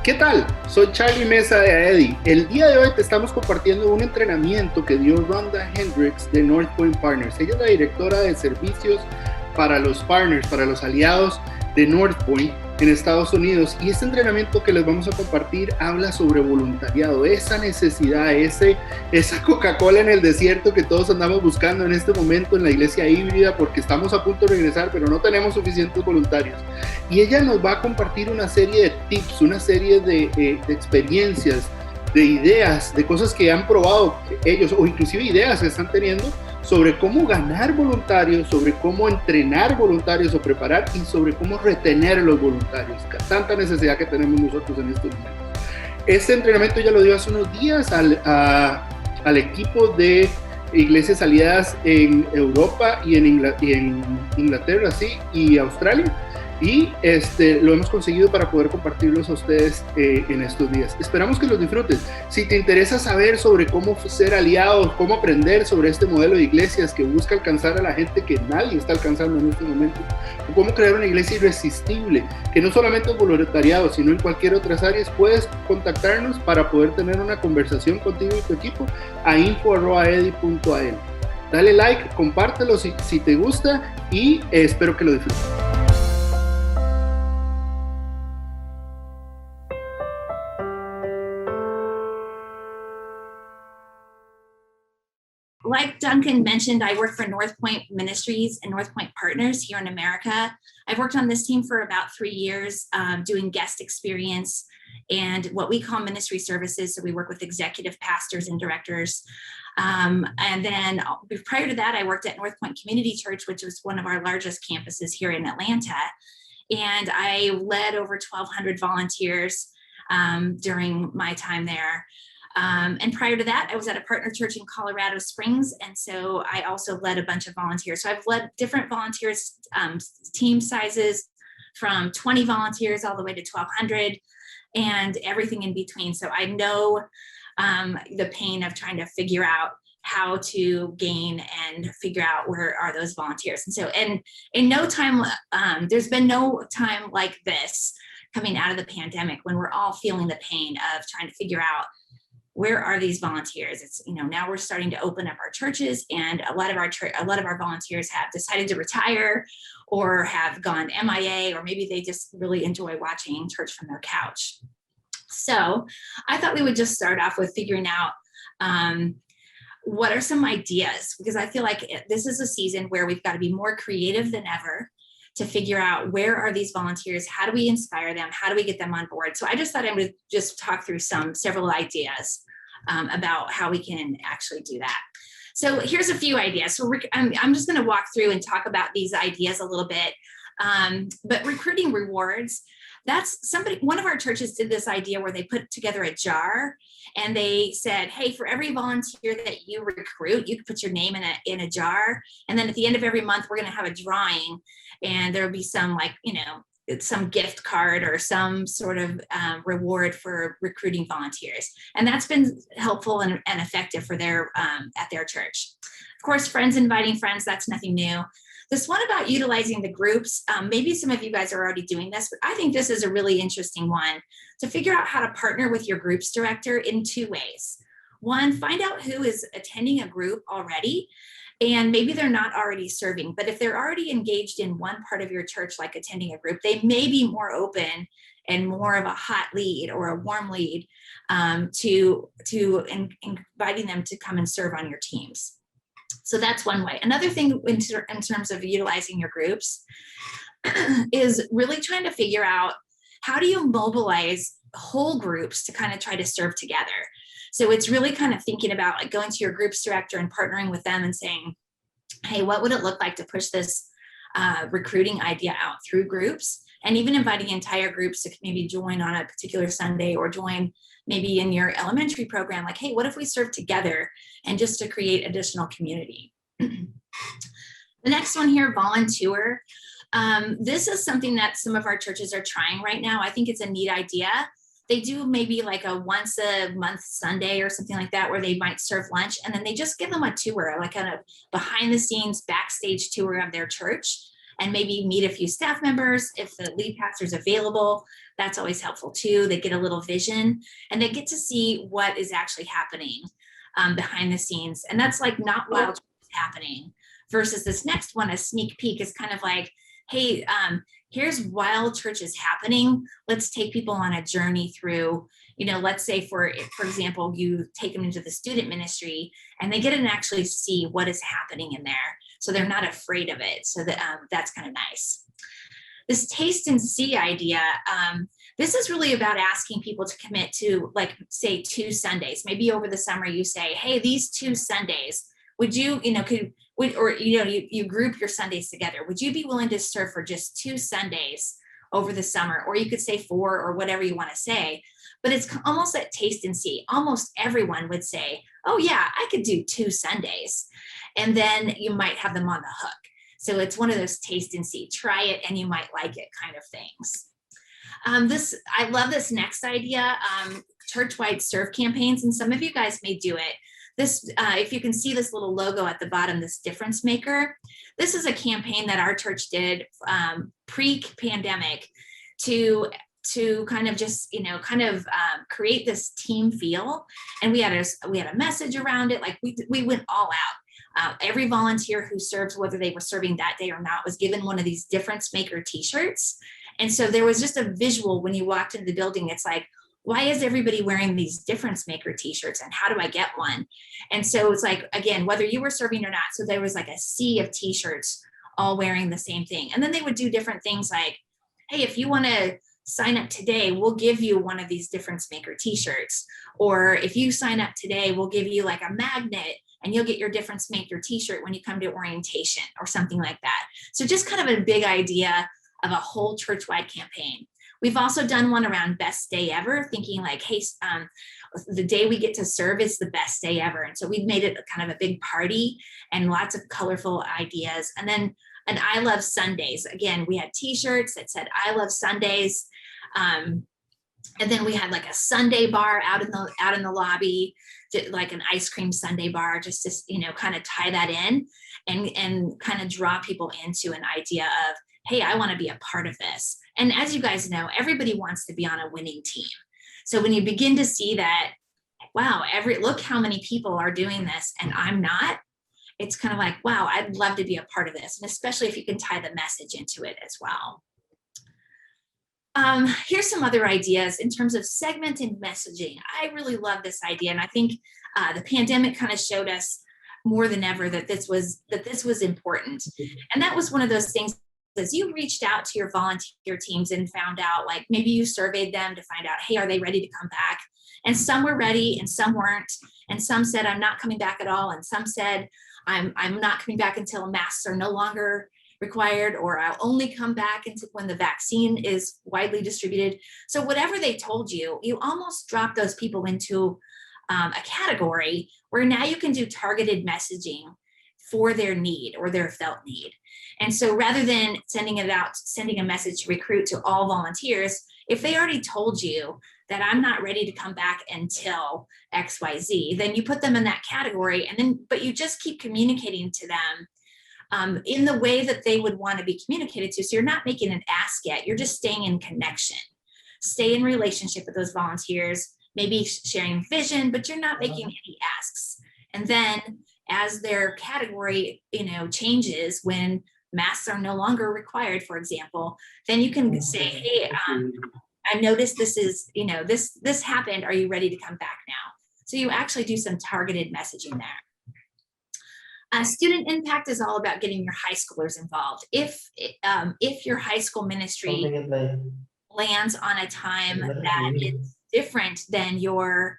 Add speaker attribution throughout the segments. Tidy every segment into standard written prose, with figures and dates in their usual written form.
Speaker 1: ¿Qué tal? Soy Charlie Mesa de AEDI. El día de hoy te estamos compartiendo un entrenamiento que dio Rhonda Hinrichs de North Point Partners. Ella es la directora de servicios para los partners, para los aliados de North Point en Estados Unidos. Y este entrenamiento que les vamos a compartir habla sobre voluntariado, esa necesidad, esa Coca-Cola en el desierto que todos andamos buscando en este momento en la iglesia híbrida porque estamos a punto de regresar, pero no tenemos suficientes voluntarios. Y ella nos va a compartir una serie de tips, una serie de experiencias, de ideas, de cosas que han probado ellos o inclusive ideas que están teniendo sobre cómo ganar voluntarios, sobre cómo entrenar voluntarios o preparar y sobre cómo retener los voluntarios. Tanta necesidad que tenemos nosotros en estos momentos. Este entrenamiento ya lo dio hace unos días al equipo de iglesias aliadas en Europa y en Inglaterra, sí, y Australia. Y lo hemos conseguido para poder compartirlos a ustedes en estos días. Esperamos que los disfrutes. Si te interesa saber sobre cómo ser aliados, cómo aprender sobre este modelo de iglesias que busca alcanzar a la gente que nadie está alcanzando en este momento, o cómo crear una iglesia irresistible, que no solamente es voluntariado, sino en cualquier otras áreas, puedes contactarnos para poder tener una conversación contigo y tu equipo a info@edi.al. Dale like, compártelo si te gusta y espero que lo disfrutes.
Speaker 2: Like Duncan mentioned, I work for North Point Ministries and North Point Partners here in America. I've worked on this team for about 3 years, doing guest experience and what we call ministry services. So we work with executive pastors and directors. And then prior to that, I worked at North Point Community Church, which was one of our largest campuses here in Atlanta. And I led over 1,200 volunteers during my time there. And prior to that, I was at a partner church in Colorado Springs. And so I also led a bunch of volunteers. So I've led different volunteers, team sizes from 20 volunteers all the way to 1,200 and everything in between. So I know the pain of trying to figure out how to gain and figure out where are those volunteers. And so, and in no time, there's been no time like this coming out of the pandemic when we're all feeling the pain of trying to figure out where are these volunteers? It's, now we're starting to open up our churches, and a lot of our volunteers have decided to retire or have gone MIA, or maybe they just really enjoy watching church from their couch. So I thought we would just start off with figuring out what are some ideas, because I feel like this is a season where we've got to be more creative than ever to figure out where are these volunteers, how do we inspire them, how do we get them on board. So I just thought I would just talk through several ideas about how we can actually do that. So here's a few ideas. So I'm just going to walk through and talk about these ideas a little bit. But recruiting rewards, one of our churches did this idea where they put together a jar and they said, hey, for every volunteer that you recruit, you can put your name in a jar. And then at the end of every month, we're going to have a drawing, and there'll be some some gift card or some sort of reward for recruiting volunteers. And that's been helpful and effective for at their church. Of course, friends inviting friends, that's nothing new. This one about utilizing the groups, maybe some of you guys are already doing this, but I think this is a really interesting one to figure out how to partner with your groups director in 2 ways. One, find out who is attending a group already, and maybe they're not already serving, but if they're already engaged in one part of your church, like attending a group, they may be more open and more of a hot lead or a warm lead to inviting them to come and serve on your teams. So that's one way. Another thing in terms of utilizing your groups is really trying to figure out how do you mobilize whole groups to kind of try to serve together. So it's really kind of thinking about like going to your groups director and partnering with them and saying, hey, what would it look like to push this recruiting idea out through groups, and even inviting entire groups to maybe join on a particular Sunday or join maybe in your elementary program, like, hey, what if we serve together, and just to create additional community. The next one here, volunteer. This is something that some of our churches are trying right now. I think it's a neat idea. They do maybe like a once a month Sunday or something like that, where they might serve lunch, and then they just give them a tour, like kind of behind the scenes backstage tour of their church. and maybe meet a few staff members. If the lead pastor is available, that's always helpful too. They get a little vision and they get to see what is actually happening behind the scenes. And that's like not while it's happening, versus this next one, a sneak peek, is kind of like, hey, here's while church is happening, let's take people on a journey through, let's say for example, you take them into the student ministry and they get to actually see what is happening in there. So they're not afraid of it. So that's kind of nice. This taste and see idea, this is really about asking people to commit to, like, say 2 Sundays. Maybe over the summer you say, hey, these 2 Sundays, would you, you group your Sundays together. Would you be willing to serve for just 2 Sundays over the summer? Or you could say 4 or whatever you want to say, but it's almost that taste and see. Almost everyone would say, oh yeah, I could do 2 Sundays. And then you might have them on the hook. So it's one of those taste and see, try it and you might like it kind of things. I love this next idea, church-wide serve campaigns, and some of you guys may do it. This, if you can see this little logo at the bottom, this difference maker, this is a campaign that our church did pre-pandemic to kind of just, create this team feel. And we had a message around it. Like we went all out. Every volunteer who served, whether they were serving that day or not, was given one of these difference maker t-shirts. And so there was just a visual when you walked into the building. It's like, why is everybody wearing these difference maker t-shirts and how do I get one? And so it's like, again, whether you were serving or not, so there was like a sea of t-shirts all wearing the same thing. And then they would do different things like, hey, if you want to sign up today, we'll give you one of these difference maker t-shirts. Or if you sign up today, we'll give you like a magnet and you'll get your difference maker t-shirt when you come to orientation or something like that. So just kind of a big idea of a whole church-wide campaign. We've also done one around best day ever, thinking like, hey, the day we get to serve is the best day ever. And so we've made it kind of a big party and lots of colorful ideas. And then an I Love Sundays. Again, we had t-shirts that said I Love Sundays. And then we had like a Sunday bar out in the lobby, like an ice cream Sunday bar, just to, kind of tie that in and kind of draw people into an idea of, hey, I want to be a part of this. And as you guys know, everybody wants to be on a winning team. So when you begin to see that, wow, look how many people are doing this and I'm not, it's kind of like, wow, I'd love to be a part of this. And especially if you can tie the message into it as well. Here's some other ideas in terms of segmented messaging. I really love this idea. And I think the pandemic kind of showed us more than ever that this was important. And that was one of those things, as you reached out to your volunteer teams and found out, like maybe you surveyed them to find out, hey, are they ready to come back? And some were ready and some weren't. And some said, I'm not coming back at all. And some said, I'm not coming back until masks are no longer required, or I'll only come back when the vaccine is widely distributed. So whatever they told you, you almost drop those people into a category where now you can do targeted messaging for their need or their felt need. And so rather than sending a message to recruit to all volunteers, if they already told you that I'm not ready to come back until XYZ, then you put them in that category, but you just keep communicating to them in the way that they would want to be communicated to. So you're not making an ask yet, you're just staying in connection. Stay in relationship with those volunteers, maybe sharing vision, but you're not making any asks. And then as their category, changes when masks are no longer required, for example, then you can say, hey, I noticed this is, this happened. Are you ready to come back now? So you actually do some targeted messaging there. Student impact is all about getting your high schoolers involved. If your high school ministry lands on a time that is different than your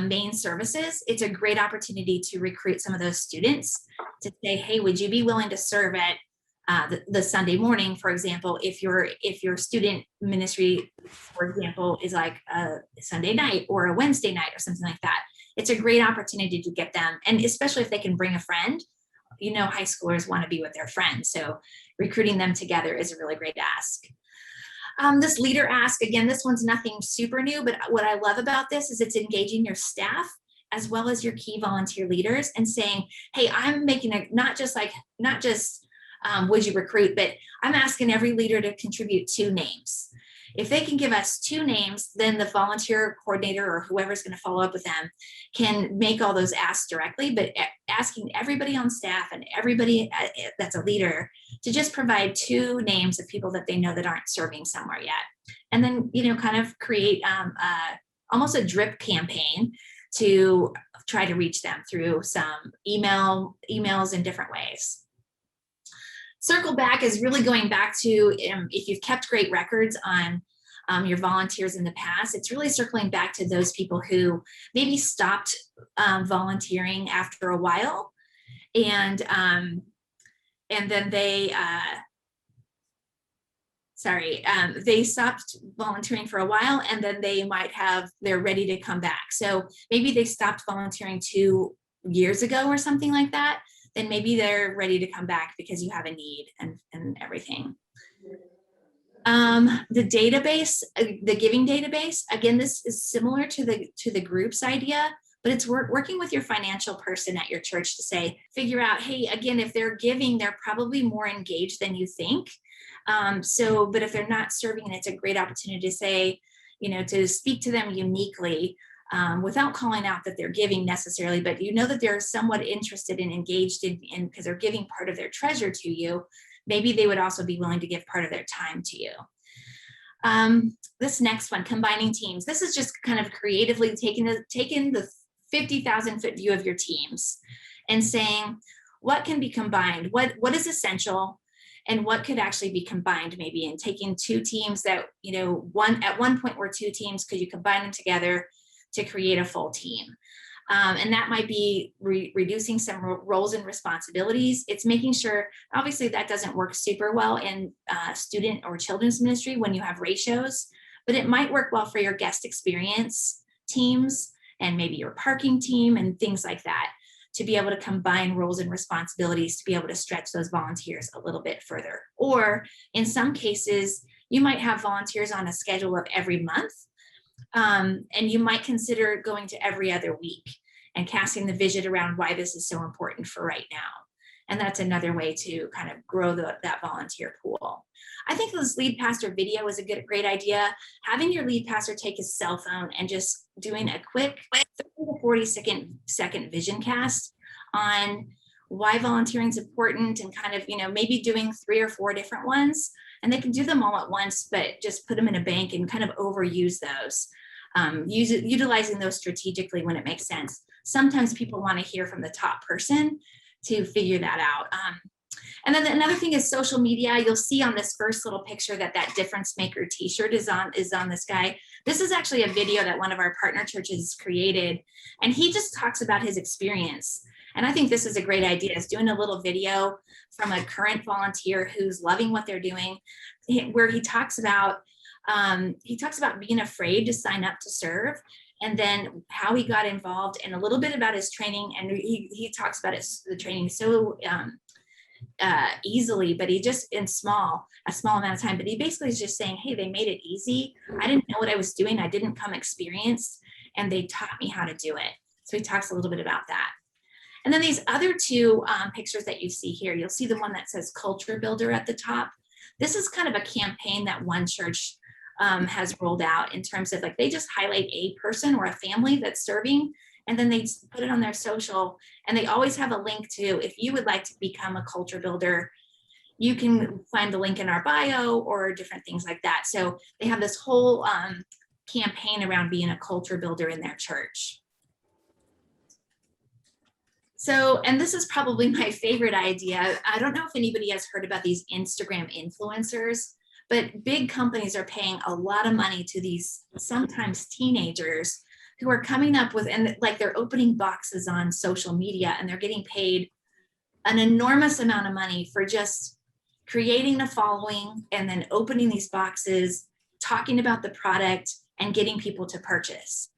Speaker 2: main services, it's a great opportunity to recruit some of those students to say, hey, would you be willing to serve at the Sunday morning, for example, if your student ministry, for example, is like a Sunday night or a Wednesday night or something like that. It's a great opportunity to get them, and especially if they can bring a friend. High schoolers want to be with their friends, so recruiting them together is a really great ask. This leader ask, again, this one's nothing super new, but what I love about this is it's engaging your staff as well as your key volunteer leaders and saying, hey, I'm making not just would you recruit? But I'm asking every leader to contribute 2 names. If they can give us 2 names, then the volunteer coordinator or whoever's going to follow up with them can make all those asks directly, but asking everybody on staff and everybody that's a leader to just provide 2 names of people that they know that aren't serving somewhere yet. And then, kind of create almost a drip campaign to try to reach them through some emails in different ways. Circle back is really going back to if you've kept great records on your volunteers in the past, it's really circling back to those people who maybe stopped volunteering after a while, and then they stopped volunteering for a while, and then they're ready to come back. So maybe they stopped volunteering 2 years ago or something like that. Then maybe they're ready to come back because you have a need and everything. The database, the giving database, again, this is similar to the group's idea, but it's working with your financial person at your church to figure out, hey, again, if they're giving, they're probably more engaged than you think. But if they're not serving, it's a great opportunity to say, to speak to them uniquely, without calling out that they're giving necessarily, but that they're somewhat interested and engaged in because they're giving part of their treasure to you. Maybe they would also be willing to give part of their time to you. This next one, combining teams. This is just kind of creatively taking the 50,000 foot view of your teams and saying, what can be combined? What is essential? And what could actually be combined, maybe, and taking 2 teams that, at one point were 2 teams, could you combine them together to create a full team? And that might be reducing some roles and responsibilities. It's making sure, obviously that doesn't work super well in student or children's ministry when you have ratios, but it might work well for your guest experience teams and maybe your parking team and things like that, to be able to combine roles and responsibilities to be able to stretch those volunteers a little bit further. Or in some cases, you might have volunteers on a schedule of every month, and you might consider going to every other week and casting the vision around why this is so important for right now. And that's another way to kind of grow that volunteer pool. I think this lead pastor video is a great idea. Having your lead pastor take his cell phone and just doing a quick 30 to 40 second vision cast on why volunteering is important, and kind of, maybe doing 3 or 4 different ones. And they can do them all at once, but just put them in a bank and kind of overuse those. Utilizing those strategically when it makes sense. Sometimes people want to hear from the top person to figure that out. And then another thing is social media. You'll see on this first little picture that difference maker t-shirt is on this guy. This is actually a video that one of our partner churches created, and he just talks about his experience. And I think this is a great idea, is doing a little video from a current volunteer who's loving what they're doing, where he talks about being afraid to sign up to serve, and then how he got involved, and a little bit about his training. And he talks about the training so easily, but he just a small amount of time, but he basically is just saying, hey, they made it easy. I didn't know what I was doing. I didn't come experienced, and they taught me how to do it. So he talks a little bit about that. And then these other 2 pictures that you see here, you'll see the one that says culture builder at the top. This is kind of a campaign that one church has rolled out in terms of they just highlight a person or a family that's serving, and then they put it on their social, and they always have a link to, if you would like to become a culture builder, you can find the link in our bio or different things like that. So they have this whole campaign around being a culture builder in their church. So, and this is probably my favorite idea. I don't know if anybody has heard about these Instagram influencers, but big companies are paying a lot of money to these sometimes teenagers who are coming up with, and they're opening boxes on social media, and they're getting paid an enormous amount of money for just creating a following and then opening these boxes, talking about the product, and getting people to purchase.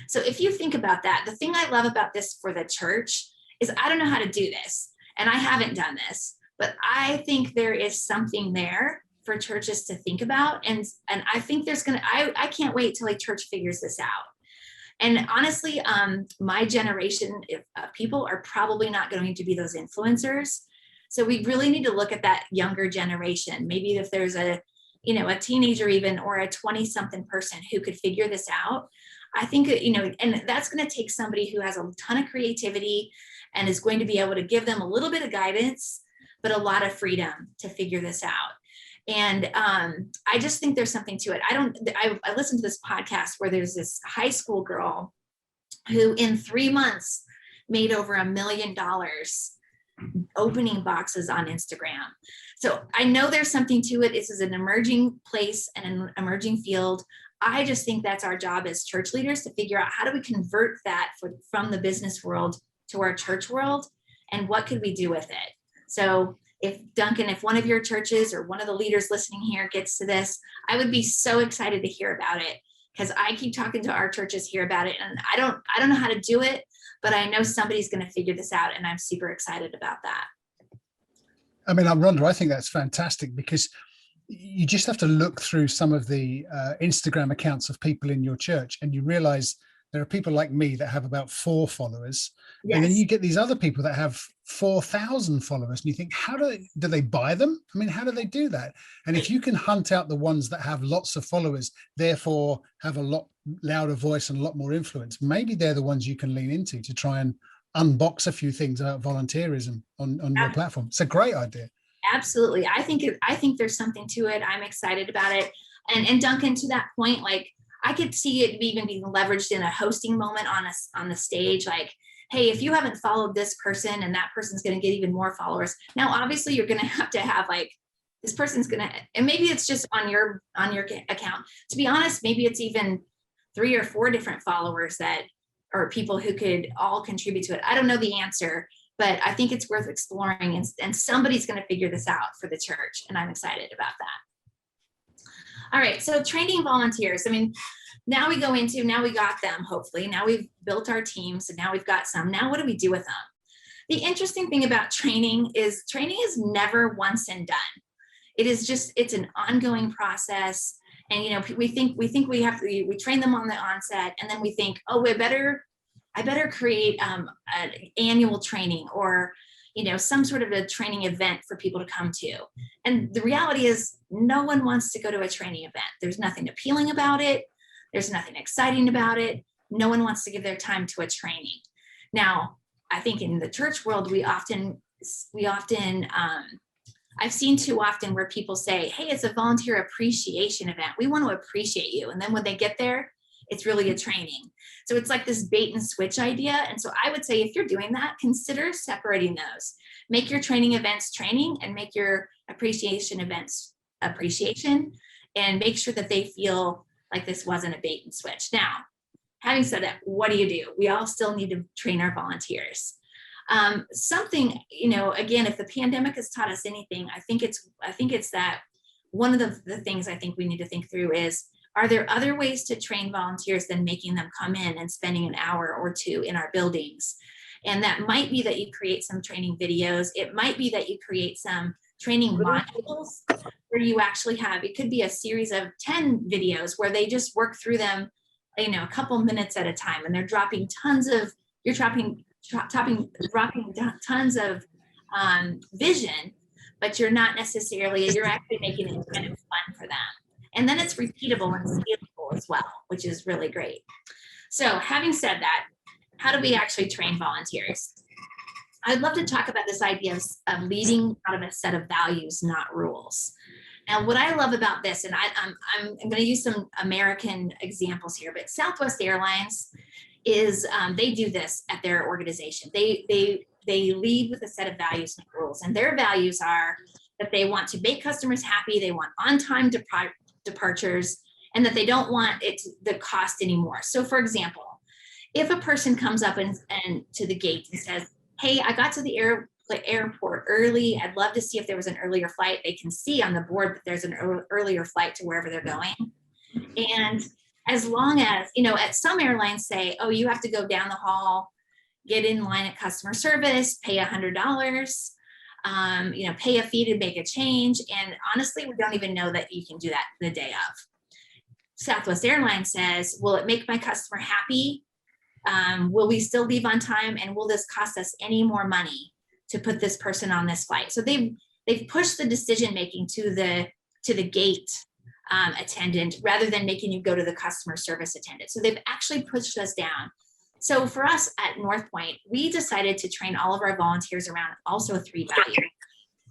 Speaker 2: So if you think about that, the thing I love about this for the church is I don't know how to do this, and I haven't done this, but I think there is something there for churches to think about. And I think I can't wait till a church figures this out. And honestly, my generation of people are probably not going to be those influencers. So we really need to look at that younger generation. Maybe if there's a teenager even, or a 20-something person who could figure this out, I think, and that's going to take somebody who has a ton of creativity and is going to be able to give them a little bit of guidance, but a lot of freedom to figure this out. And I just think there's something to it. I listened to this podcast where there's this high school girl who in 3 months made over $1 million opening boxes on Instagram. So I know there's something to it. This is an emerging place and an emerging field. I just think that's our job as church leaders, to figure out how do we convert that from the business world to our church world, and what could we do with it? So if Duncan, if one of your churches or one of the leaders listening here gets to this, I would be so excited to hear about it, because I keep talking to our churches here about it, and I don't know how to do it, but I know somebody's going to figure this out, and I'm super excited about that.
Speaker 3: I mean, Rhonda, I think that's fantastic, because you just have to look through some of the Instagram accounts of people in your church, and you realize there are people like me that have about 4 followers. Yes. And then you get these other people that have 4,000 followers, and you think, how do they buy them? I mean, how do they do that? And if you can hunt out the ones that have lots of followers, therefore have a lot louder voice and a lot more influence, maybe they're the ones you can lean into to try and unbox a few things about volunteerism on your platform. It's a great idea.
Speaker 2: Absolutely. I think there's something to it. I'm excited about it. And Duncan, to that point, like, I could see it even being leveraged in a hosting moment on the stage. Like, hey, if you haven't followed this person, and that person's going to get even more followers. Now, obviously, you're going to have like, this person's going to, and maybe it's just on your account. To be honest, maybe it's even 3 or 4 different followers that are people who could all contribute to it. I don't know the answer, but I think it's worth exploring, and somebody's going to figure this out for the church, and I'm excited about that. All right, so training volunteers. I mean, now we got them, hopefully. Now we've built our teams, and now we've got some. Now what do we do with them? The interesting thing about training is never once and done. It's an ongoing process. And, we think we train them on the onset, and then we think, oh, I better create an annual training, or, some sort of a training event for people to come to. And the reality is, no one wants to go to a training event. There's nothing appealing about it. There's nothing exciting about it. No one wants to give their time to a training. Now, I think in the church world, I've seen too often where people say, hey, it's a volunteer appreciation event. We want to appreciate you. And then when they get there, it's really a training. So it's like this bait and switch idea. And so I would say, if you're doing that, consider separating those. Make your training events training, and make your appreciation events appreciation, and make sure that they feel like this wasn't a bait and switch. Now, having said that, what do? We all still need to train our volunteers. Something, again, if the pandemic has taught us anything, I think it's that one of the things I think we need to think through is, are there other ways to train volunteers than making them come in and spending an hour or 2 in our buildings? And that might be that you create some training videos. It might be that you create some training modules where you actually it could be a series of 10 videos where they just work through them, a couple minutes at a time, and they're dropping tons of vision, but you're actually making it kind of fun for them. And then it's repeatable and scalable as well, which is really great. So having said that, how do we actually train volunteers? I'd love to talk about this idea of leading out of a set of values, not rules. Now, what I love about this, and I'm going to use some American examples here, but Southwest Airlines is, they do this at their organization. They lead with a set of values and rules, and their values are that they want to make customers happy, they want on-time departures, and that they don't want it to cost anymore. So, for example, if a person comes up and to the gate and says, hey, I got to the airport early, I'd love to see if there was an earlier flight. They can see on the board that there's an earlier flight to wherever they're going. And as long as, at some airlines say, oh, you have to go down the hall, get in line at customer service, pay $100, pay a fee to make a change. And honestly, we don't even know that you can do that the day of. Southwest Airlines says, will it make my customer happy? Will we still leave on time? And will this cost us any more money to put this person on this flight. So they've pushed the decision making to the gate attendant rather than making you go to the customer service attendant. So they've actually pushed us down. So for us at North Point, we decided to train all of our volunteers around also 3 values.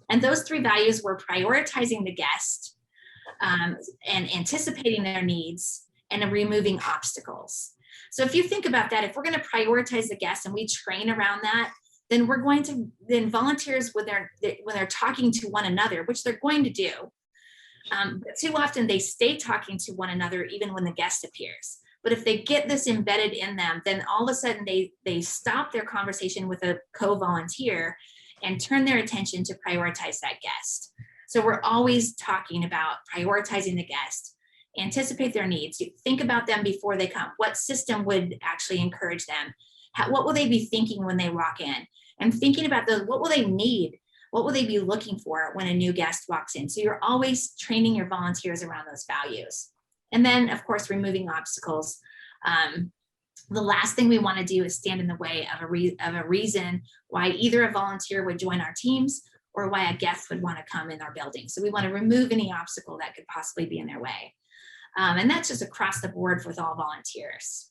Speaker 2: And those 3 values were prioritizing the guest, and anticipating their needs, and removing obstacles. So if you think about that, if we're going to prioritize the guest and we train around that, then volunteers, when they're talking to one another, which they're going to do, but too often they stay talking to one another even when the guest appears. But if they get this embedded in them, then all of a sudden they stop their conversation with a co-volunteer and turn their attention to prioritize that guest. So we're always talking about prioritizing the guest, anticipate their needs, you think about them before they come. What system would actually encourage them? What will they be thinking when they walk in? And thinking about what will they need? What will they be looking for when a new guest walks in? So you're always training your volunteers around those values. And then, of course, removing obstacles. The last thing we want to do is stand in the way of a reason why either a volunteer would join our teams or why a guest would want to come in our building. So we want to remove any obstacle that could possibly be in their way. And that's just across the board with all volunteers.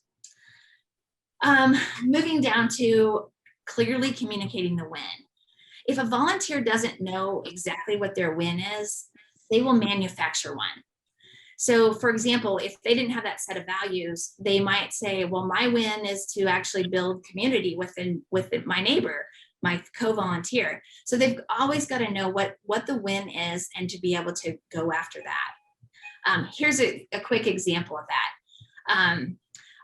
Speaker 2: Moving down to clearly communicating the win. If a volunteer doesn't know exactly what their win is, they will manufacture one. So for example, if they didn't have that set of values, they might say, well, my win is to actually build community with my neighbor, my co-volunteer. So they've always got to know what the win is and to be able to go after that. Here's a quick example of that.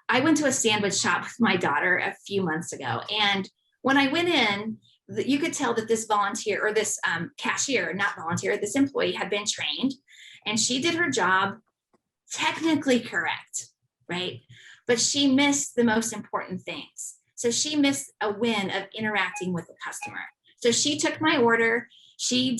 Speaker 2: I went to a sandwich shop with my daughter a few months ago. And when I went in, you could tell that this volunteer or this cashier, not volunteer, this employee had been trained and she did her job technically correct, right? But she missed the most important things. So she missed a win of interacting with the customer. So she took my order, she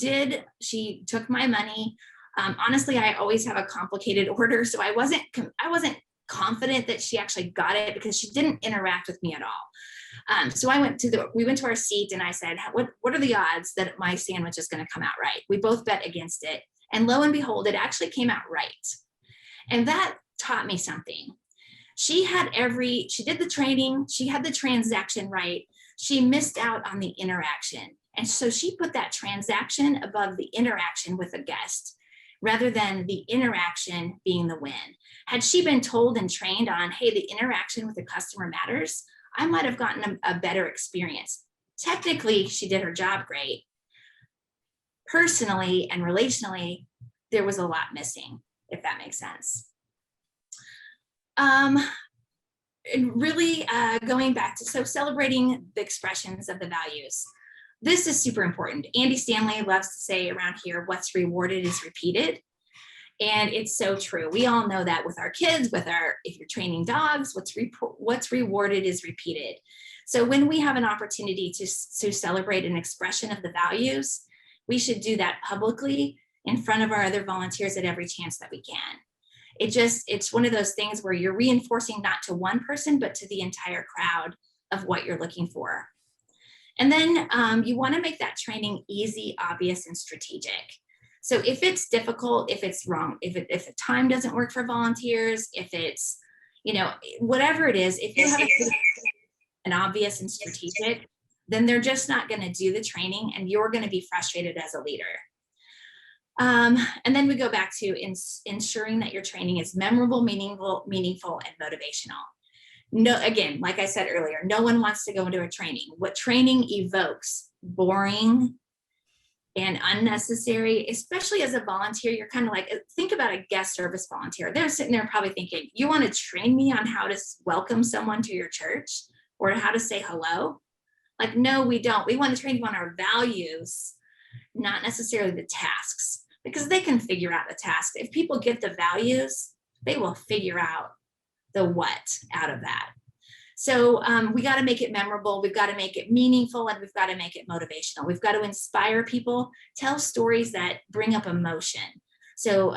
Speaker 2: took my money. Honestly, I always have a complicated order, so I wasn't confident that she actually got it because she didn't interact with me at all. So we went to our seat and I said, what are the odds that my sandwich is going to come out right? We both bet against it. And lo and behold, it actually came out right. And that taught me something. She did the training, she had the transaction right. She missed out on the interaction. And so she put that transaction above the interaction with a guest rather than the interaction being the win. Had she been told and trained on, hey, the interaction with the customer matters, I might have gotten a better experience. Technically, she did her job great. Personally and relationally, there was a lot missing, if that makes sense. And really going back to, celebrating the expressions of the values. This is super important. Andy Stanley loves to say around here, what's rewarded is repeated. And it's so true. We all know that with our kids, if you're training dogs, what's rewarded is repeated. So when we have an opportunity to celebrate an expression of the values, we should do that publicly in front of our other volunteers at every chance that we can. It's one of those things where you're reinforcing not to one person, but to the entire crowd of what you're looking for. And then you want to make that training easy, obvious, and strategic. So if it's difficult, if it's wrong, if the time doesn't work for volunteers, if it's, whatever it is, if you have an obvious and strategic, then they're just not going to do the training and you're going to be frustrated as a leader. And then we go back to ensuring that your training is memorable, meaningful, and motivational. No, again, like I said earlier, no one wants to go into a training. What training evokes? Boring and unnecessary, especially as a volunteer. You're kind of like, think about a guest service volunteer. They're sitting there probably thinking, you want to train me on how to welcome someone to your church or how to say hello? Like, no, we don't. We want to train you on our values, not necessarily the tasks, because they can figure out the task. If people get the values, they will figure out the what out of that. So we got to make it memorable. We've got to make it meaningful, and we've got to make it motivational. We've got to inspire people, tell stories that bring up emotion. So,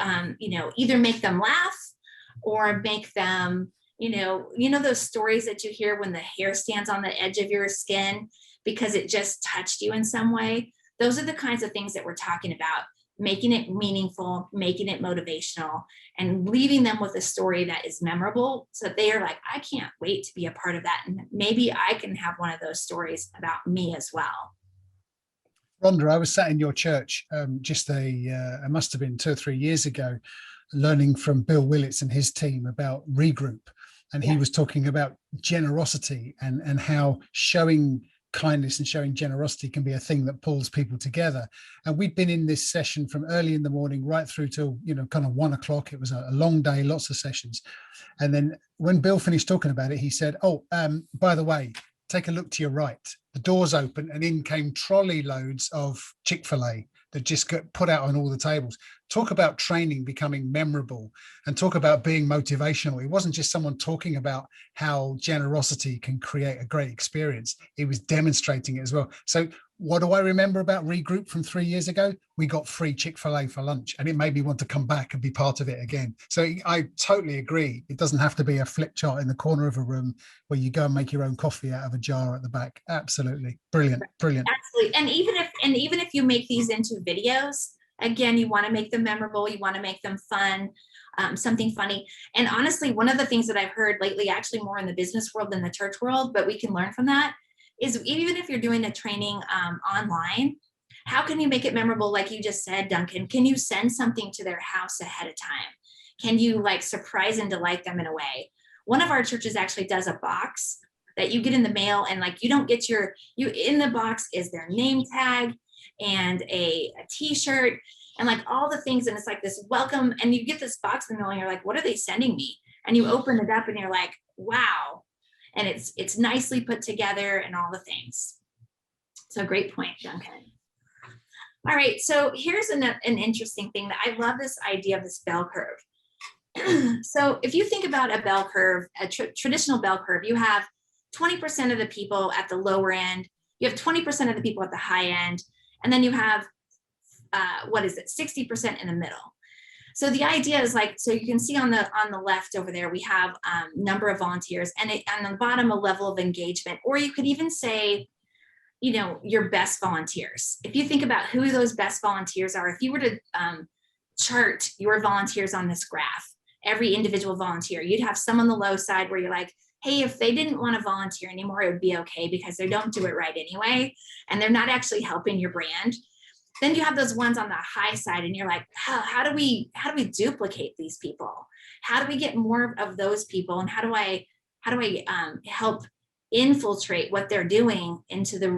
Speaker 2: either make them laugh or make them, those stories that you hear when the hair stands on the edge of your skin. because it just touched you in some way. Those are the kinds of things that we're talking about, making it meaningful, making it motivational, and leaving them with a story that is memorable so that they are like, I can't wait to be a part of that. And maybe I can have one of those stories about me as well.
Speaker 3: Rhonda, I was sat in your church it must have been 2 or 3 years ago, learning from Bill Willits and his team about regroup. And he was talking about generosity and how showing kindness and showing generosity can be a thing that pulls people together. And we'd been in this session from early in the morning right through till, kind of 1 o'clock. It was a long day, lots of sessions. And then when Bill finished talking about it, he said, by the way, take a look to your right. The doors opened and in came trolley loads of Chick-fil-A that just got put out on all the tables. Talk about training becoming memorable and talk about being motivational. It wasn't just someone talking about how generosity can create a great experience. He was demonstrating it as well. So what do I remember about Regroup from 3 years ago? We got free Chick-fil-A for lunch, and it made me want to come back and be part of it again. So I totally agree. It doesn't have to be a flip chart in the corner of a room where you go and make your own coffee out of a jar at the back. Absolutely. Brilliant. Brilliant.
Speaker 2: Absolutely. And even if you make these into videos, again, you want to make them memorable. You want to make them fun, something funny. And honestly, one of the things that I've heard lately, actually more in the business world than the church world, but we can learn from that, is even if you're doing a training online, how can you make it memorable? Like you just said, Duncan, can you send something to their house ahead of time? Can you like surprise and delight them in a way? One of our churches actually does a box that you get in the mail, and like you don't get in the box is their name tag and a t-shirt and like all the things. And it's like this welcome, and you get this box in the mail and you're like, what are they sending me? And you open it up and you're like, wow. And it's nicely put together and all the things. So great point, Duncan. All right, so here's an interesting thing that I love, this idea of this bell curve. So if you think about a bell curve, a traditional bell curve, you have 20% of the people at the lower end, you have 20% of the people at the high end, and then you have, 60% in the middle. So the idea is like, so you can see on the left over there, we have number of volunteers, and on the bottom, a level of engagement, or you could even say, your best volunteers. If you think about who those best volunteers are, if you were to chart your volunteers on this graph, every individual volunteer, you'd have some on the low side where you're like, hey, if they didn't want to volunteer anymore, it would be okay because they don't do it right anyway, and they're not actually helping your brand. Then you have those ones on the high side, and you're like, how do we duplicate these people? How do we get more of those people? And how do I help infiltrate what they're doing into the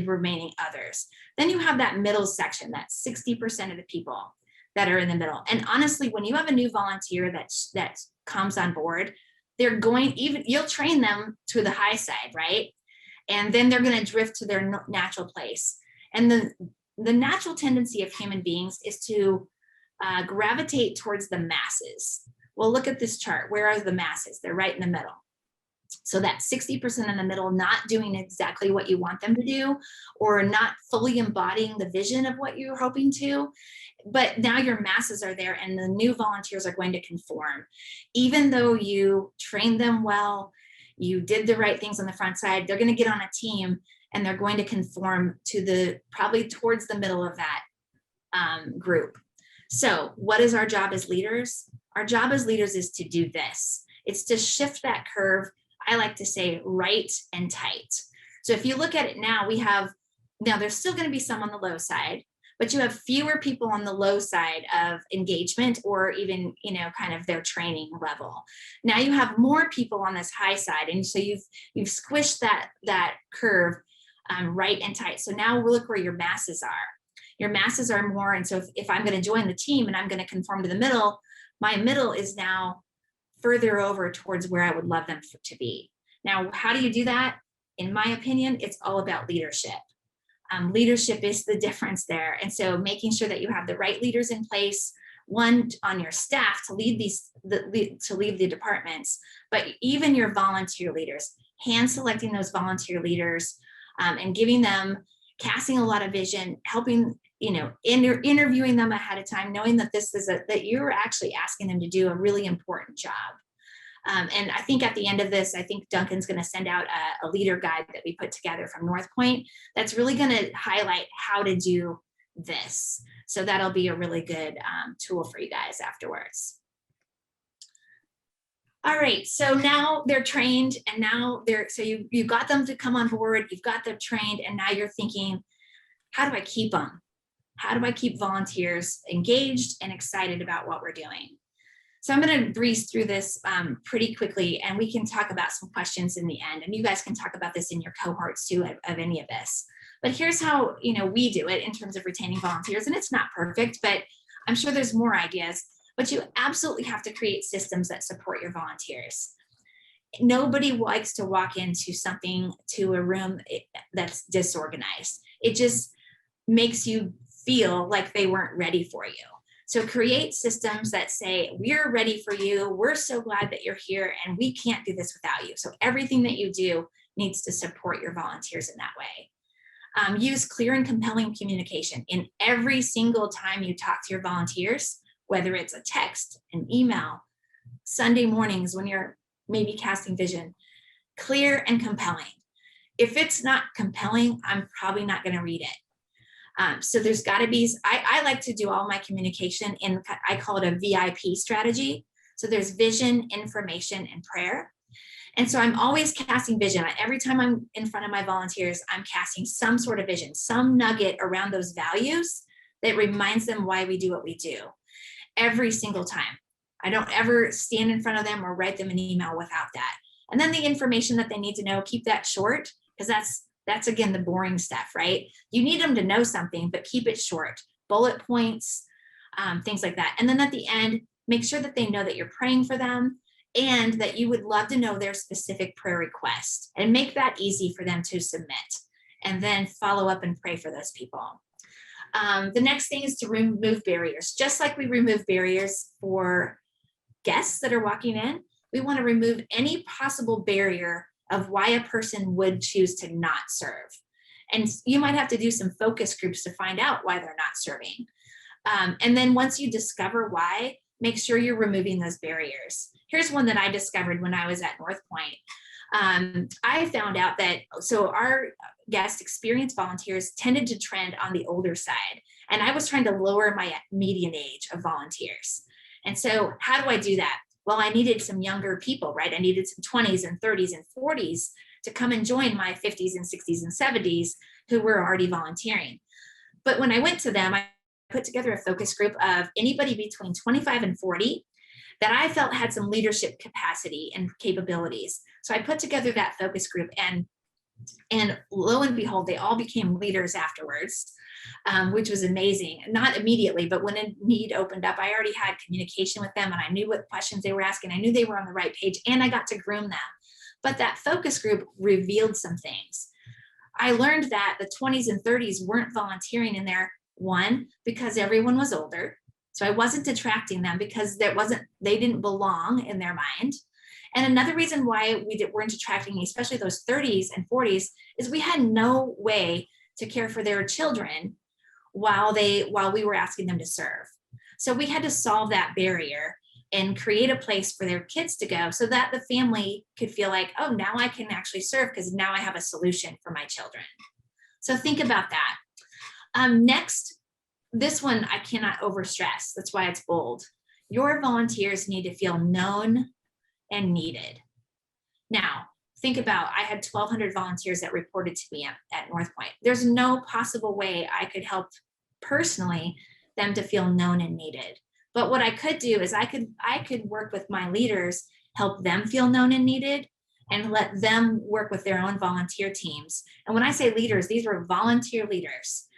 Speaker 2: remaining others? Then you have that middle section, that 60% of the people that are in the middle. And honestly, when you have a new volunteer that comes on board, you'll train them to the high side, right? And then they're going to drift to their natural place. And the natural tendency of human beings is to gravitate towards the masses. Well, look at this chart. Where are the masses? They're right in the middle. So that 60% in the middle, not doing exactly what you want them to do, or not fully embodying the vision of what you're hoping to. But now your masses are there, and the new volunteers are going to conform. Even though you trained them well, you did the right things on the front side, they're going to get on a team, and they're going to conform to probably towards the middle of that group. So what is our job as leaders? Our job as leaders is to do this. It's to shift that curve. I like to say right and tight. So if you look at it now, there's still going to be some on the low side, but you have fewer people on the low side of engagement or even, kind of their training level. Now you have more people on this high side. And so you've squished that curve right and tight. So now we'll look where your masses are. Your masses are more. And so if I'm going to join the team and I'm going to conform to the middle, my middle is now further over towards where I would love them to be. Now, how do you do that? In my opinion, it's all about leadership. Leadership is the difference there. And so making sure that you have the right leaders in place, one on your staff to lead the departments, but even your volunteer leaders, hand selecting those volunteer leaders and giving them, casting a lot of vision, helping, interviewing them ahead of time, knowing that that you're actually asking them to do a really important job. And I think at the end of this, I think Duncan's going to send out a leader guide that we put together from North Point that's really going to highlight how to do this. So that'll be a really good tool for you guys afterwards. All right, so now they're trained, and now so you got them to come on board, you've got them trained, and now you're thinking, how do I keep them? How do I keep volunteers engaged and excited about what we're doing? So I'm going to breeze through this pretty quickly, and we can talk about some questions in the end, and you guys can talk about this in your cohorts too of any of this. But here's how we do it in terms of retaining volunteers, and it's not perfect, but I'm sure there's more ideas. But you absolutely have to create systems that support your volunteers. Nobody likes to walk to a room that's disorganized. It just makes you feel like they weren't ready for you. So create systems that say, we're ready for you. We're so glad that you're here, and we can't do this without you. So everything that you do needs to support your volunteers in that way. Use clear and compelling communication. In every single time you talk to your volunteers, whether it's a text, an email, Sunday mornings when you're maybe casting vision, clear and compelling. If it's not compelling, I'm probably not going to read it. So there's got to be, I like to do all my communication in, I call it a VIP strategy. So there's vision, information, and prayer. And so I'm always casting vision. Every time I'm in front of my volunteers, I'm casting some sort of vision, some nugget around those values that reminds them why we do what we do. Every single time. I don't ever stand in front of them or write them an email without that. And then the information that they need to know, keep that short, because that's again the boring stuff, right? You need them to know something, but keep it short. Bullet points, things like that. And then at the end, make sure that they know that you're praying for them and that you would love to know their specific prayer request, and make that easy for them to submit, and then follow up and pray for those people. The next thing is to remove barriers. Just like we remove barriers for guests that are walking in, we want to remove any possible barrier of why a person would choose to not serve. And you might have to do some focus groups to find out why they're not serving. And then once you discover why, make sure you're removing those barriers. Here's one that I discovered when I was at North Point. I found out that, so our guest experience volunteers tended to trend on the older side. And I was trying to lower my median age of volunteers. And so how do I do that? Well, I needed some younger people, right? I needed some 20s and 30s and 40s to come and join my 50s and 60s and 70s who were already volunteering. But when I went to them, I put together a focus group of anybody between 25 and 40 that I felt had some leadership capacity and capabilities. So I put together that focus group, and lo and behold, they all became leaders afterwards, which was amazing. Not immediately, but when a need opened up, I already had communication with them, and I knew what questions they were asking. I knew they were on the right page, and I got to groom them. But that focus group revealed some things. I learned that the 20s and 30s weren't volunteering in there, one, because everyone was older. So I wasn't attracting them because they didn't belong in their mind. And another reason why we weren't attracting, especially those 30s and 40s, is we had no way to care for their children while we were asking them to serve. So we had to solve that barrier and create a place for their kids to go so that the family could feel like, oh, now I can actually serve because now I have a solution for my children. So think about that. Next, this one I cannot overstress. That's why it's bold. Your volunteers need to feel known and needed. Now, think about, I had 1,200 volunteers that reported to me at North Point. There's no possible way I could help personally them to feel known and needed. But what I could do is I could work with my leaders, help them feel known and needed, and let them work with their own volunteer teams. And when I say leaders, these were volunteer leaders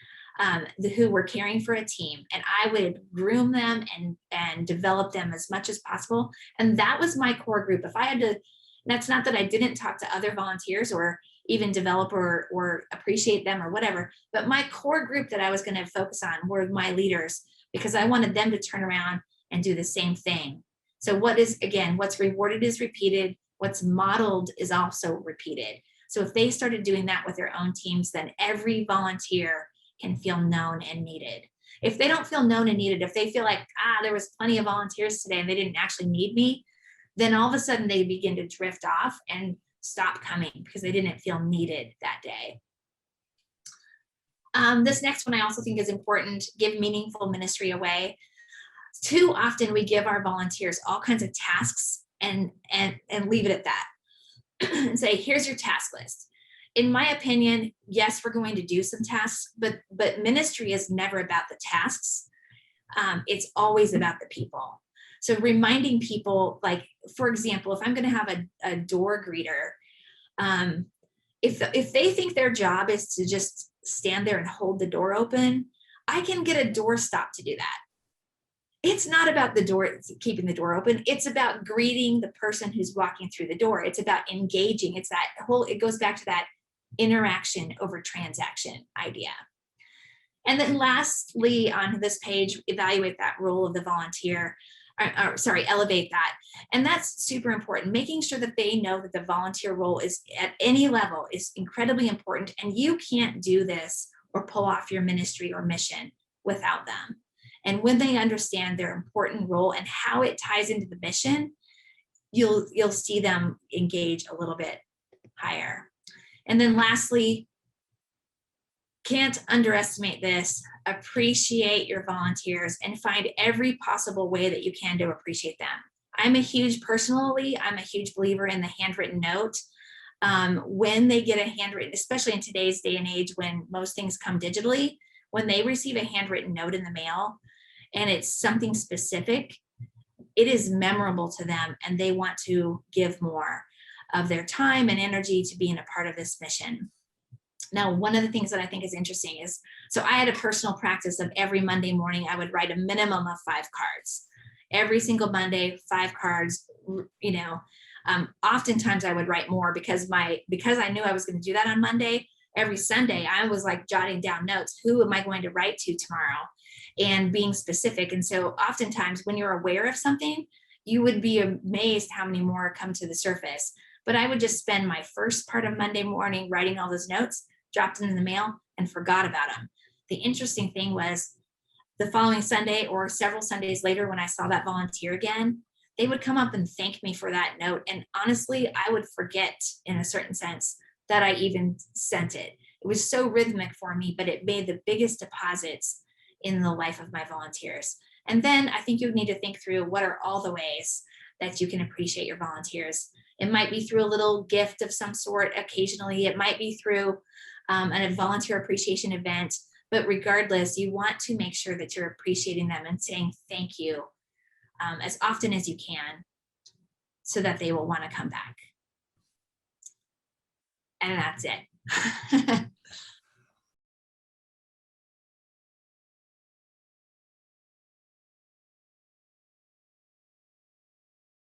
Speaker 2: who were caring for a team, and I would groom them and develop them as much as possible. And that was my core group. If I had to, that's not that I didn't talk to other volunteers or even develop or appreciate them or whatever, but my core group that I was going to focus on were my leaders, because I wanted them to turn around and do the same thing. So what's rewarded is repeated. What's modeled is also repeated. So if they started doing that with their own teams, then every volunteer can feel known and needed. If they don't feel known and needed, if they feel like, there was plenty of volunteers today and they didn't actually need me, then all of a sudden they begin to drift off and stop coming because they didn't feel needed that day. This next one I also think is important: give meaningful ministry away. Too often we give our volunteers all kinds of tasks and leave it at that and say, here's your task list. In my opinion, yes, we're going to do some tasks, but ministry is never about the tasks. It's always about the people. So reminding people, like, for example, if I'm going to have a door greeter, if they think their job is to just stand there and hold the door open, I can get a doorstop to do that. It's not about the door, keeping the door open. It's about greeting the person who's walking through the door. It's about engaging. It's that whole, it goes back to that interaction over transaction idea. And then lastly, on this page, evaluate that role of the volunteer. Elevate that. And that's super important. Making sure that they know that the volunteer role is at any level is incredibly important. And you can't do this or pull off your ministry or mission without them. And when they understand their important role and how it ties into the mission, you'll see them engage a little bit higher. And then lastly, can't underestimate this: appreciate your volunteers and find every possible way that you can to appreciate them. I'm a huge believer in the handwritten note. When they get a handwritten, especially in today's day and age when most things come digitally, when they receive a handwritten note in the mail and it's something specific, it is memorable to them and they want to give more of their time and energy to being a part of this mission. Now, one of the things that I think is interesting is, so I had a personal practice of every Monday morning, I would write a minimum of 5 cards. Every single Monday, 5 cards, oftentimes I would write more because I knew I was going to do that on Monday. Every Sunday, I was like jotting down notes. Who am I going to write to tomorrow? And being specific. And so oftentimes when you're aware of something, you would be amazed how many more come to the surface. But I would just spend my first part of Monday morning writing all those notes, dropped them in the mail, and forgot about them. The interesting thing was the following Sunday or several Sundays later, when I saw that volunteer again, they would come up and thank me for that note. And honestly, I would forget in a certain sense that I even sent it. It was so rhythmic for me, but it made the biggest deposits in the life of my volunteers. And then I think you need to think through, what are all the ways that you can appreciate your volunteers? It might be through a little gift of some sort occasionally. It might be through a volunteer appreciation event. But regardless, you want to make sure that you're appreciating them and saying thank you as often as you can so that they will want to come back. And that's it.